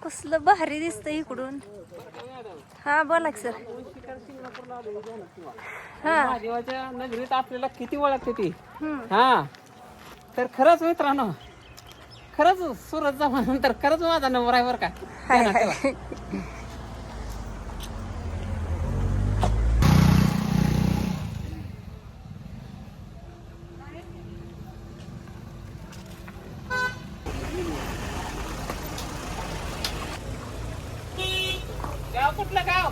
कसलं भारी दिसतं इकडून. हा बोला सर. महादेवाच्या नगरीत आपल्याला किती ओळखते ती. हा तर खरंच मित्रांनो, खरंच सुरत जाऊन तर खरंच माझा नंबर आहे बरं का. गाव कुठलं गाव?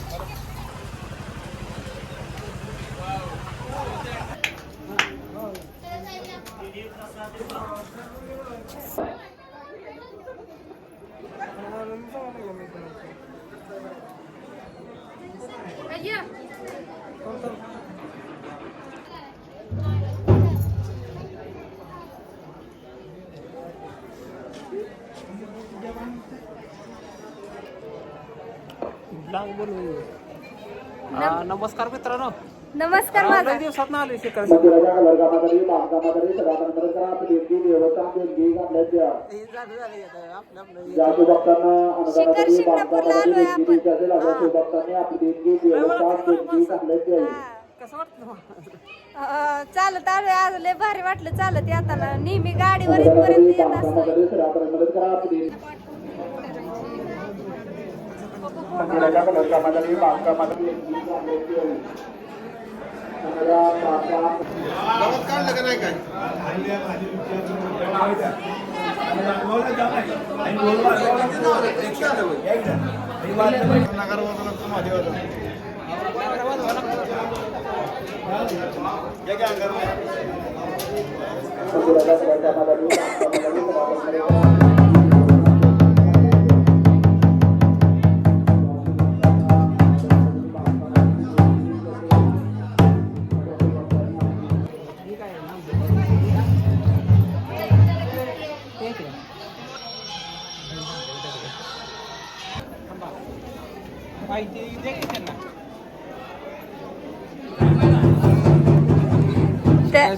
नमस्कार मित्रांनो. नमस्कार. माझा दिवसात ना आले शिखर शिखर शिंगणापूरला आलोय आपण. कसं वाटतं? चालत आलोय. आज लय भारी वाटलं चालत येताना. नेहमी गाडीवर इथपर्यंत येत असतोय. काढलं का नाही काय?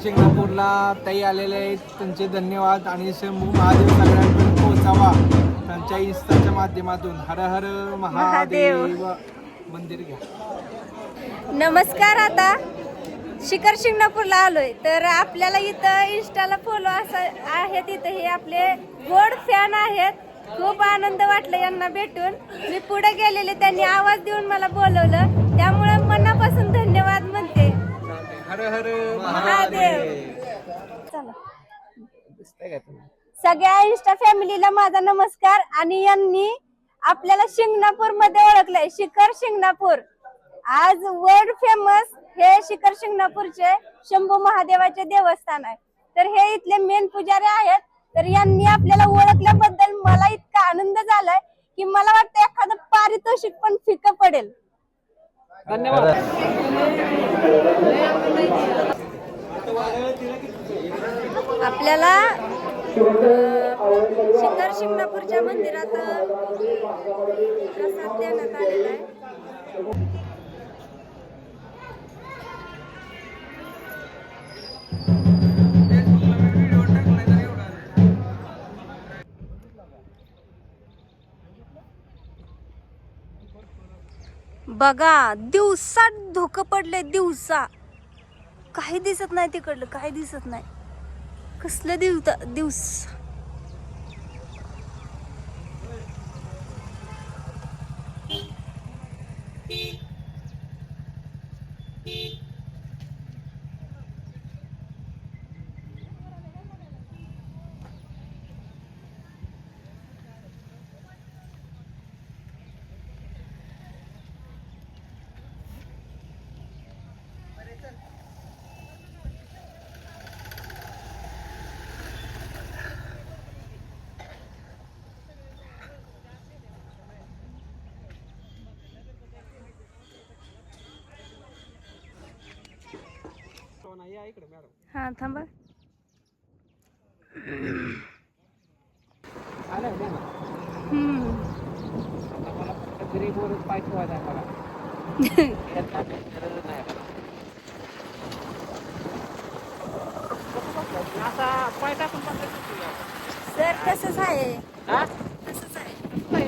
शिंगणापूरला ताई आलेले आहेत, त्यांचे धन्यवाद. आणि शंभू महादेव सगळ्यांपर्यंत पोहोचावा त्यांच्या इन्स्टाच्या माध्यमातून. हर हर महादेव. मंदिर घ्या. नमस्कार. आता शिखर शिंगणापूरला आलोय. तर आपल्याला इथं इन्स्टाला फॉलो असं आहेत. इथं हे आपले गोड फॅन आहेत. खूप आनंद वाटला यांना भेटून. मी पुढे गेलेले, त्यांनी आवाज देऊन मला बोलवलं, त्यामुळे मनापासून धन्यवाद म्हणते. हर हर महादेव. चला सगळ्या इन्स्टा फॅमिलीला माझा नमस्कार. आणि यांनी आपल्याला शिंगणापूर मध्ये ओळखलंय. शिखर शिंगणापूर आज वर्ल्ड फेमस हे शिखर शिंगणापूरचे शंभू महादेवाचे देवस्थान आहे. तर हे इथले मेन पुजारी आहेत. तर यांनी आपल्याला ओळखल्याबद्दल मला इतका आनंद झालाय की मला वाटतं एखादं पारितोषिक पण फिकं पडेल. धन्यवाद. आपल्याला शिखर शिंगणापूरच्या मंदिरात प्रसाद देण्यात आलेला आहे. बघा दिवसा धोकं पडले. दिवसा काही दिसत नाही तिकडलं, काही दिसत नाही. कसलं दिवस. इकडे मॅडम. हा थांबा. आलं ना. हम्म. आता मला फक्त गरीबवरच पाय ठेवायचा आहे मला. यात काय गरज नाही. असा पाय टाकून सर तसंच आहे. हा तसंच आहे.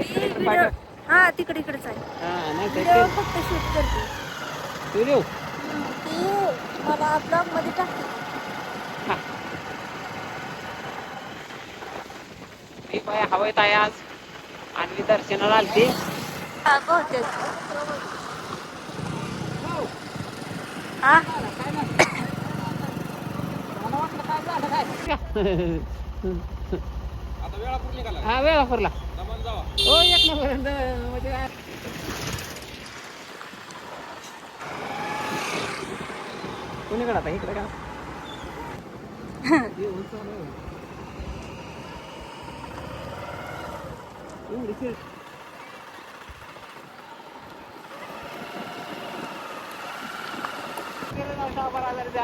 इकडे व्हिडिओ हा इकडेच आहे. नाही व्हिडिओ फक्त शूट करते. व्हिडिओ ती मला ब्लॉग मध्ये टाकते. मी पाय हवेत आहे आज आणि दर्शनाला आलती. हा बहुतेक. हा हा वेळापूरला हो एक नंबर म्हणजे काय कोणीकडे आता इकडे का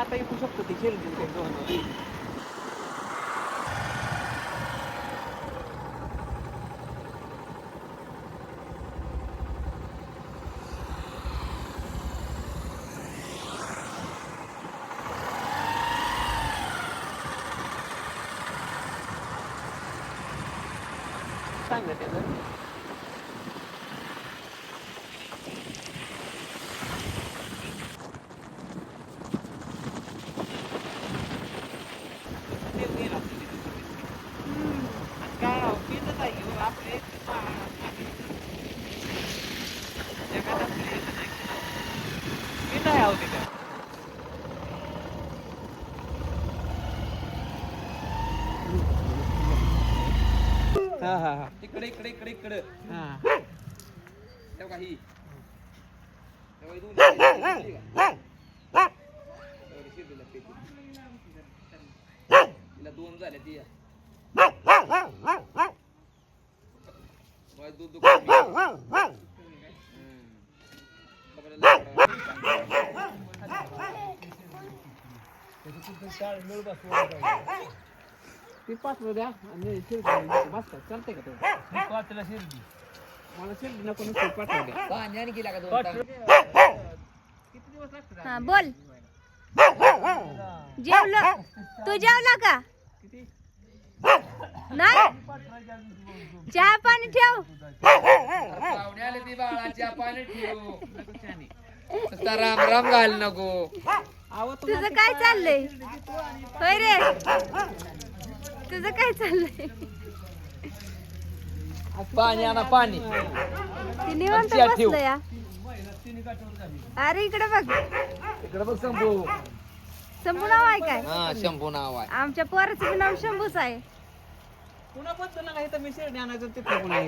आता येऊ शकतो ती शेल सांग त्याचं काय पितच आहे घेऊन आपले जगात आपले पित आहे होते का हा हा हा इकडे इकडे इकडे इकडे हा तेव्हा ही तेव्हा दोन तिला दोन झाल्या ती दूध ती पाचवं द्या आणि शिर्डी बसतात चालते का तो पाचला शिर्डी मला शिर्डी नको नुसतं पाठवू द्या पाणी आणि गेला का दोन किती दिवस लागतात हा बोल. जेवलं तू जेवला का किती नाही. चहा पाणी ठेव. पाहुणे आले ती बाळाच्या पाणी ठेवू नुसता राम राम घाल नको तुझं काय चाललंय होय रे. तुझं काय चाललंय. पाणी आणा पाणी ती निवांत चहा ठेव. बसलं या. अरे इकडे बघ. इकडे बघ शंभू शंभू नाव आहे काय. हा शंभू नाव आहे आमच्या पोराचं बी नाव शंभूच आहे. पुन्हा बद्दल नाही तर मी शिर्डी आणायचं तिथं पुन्हा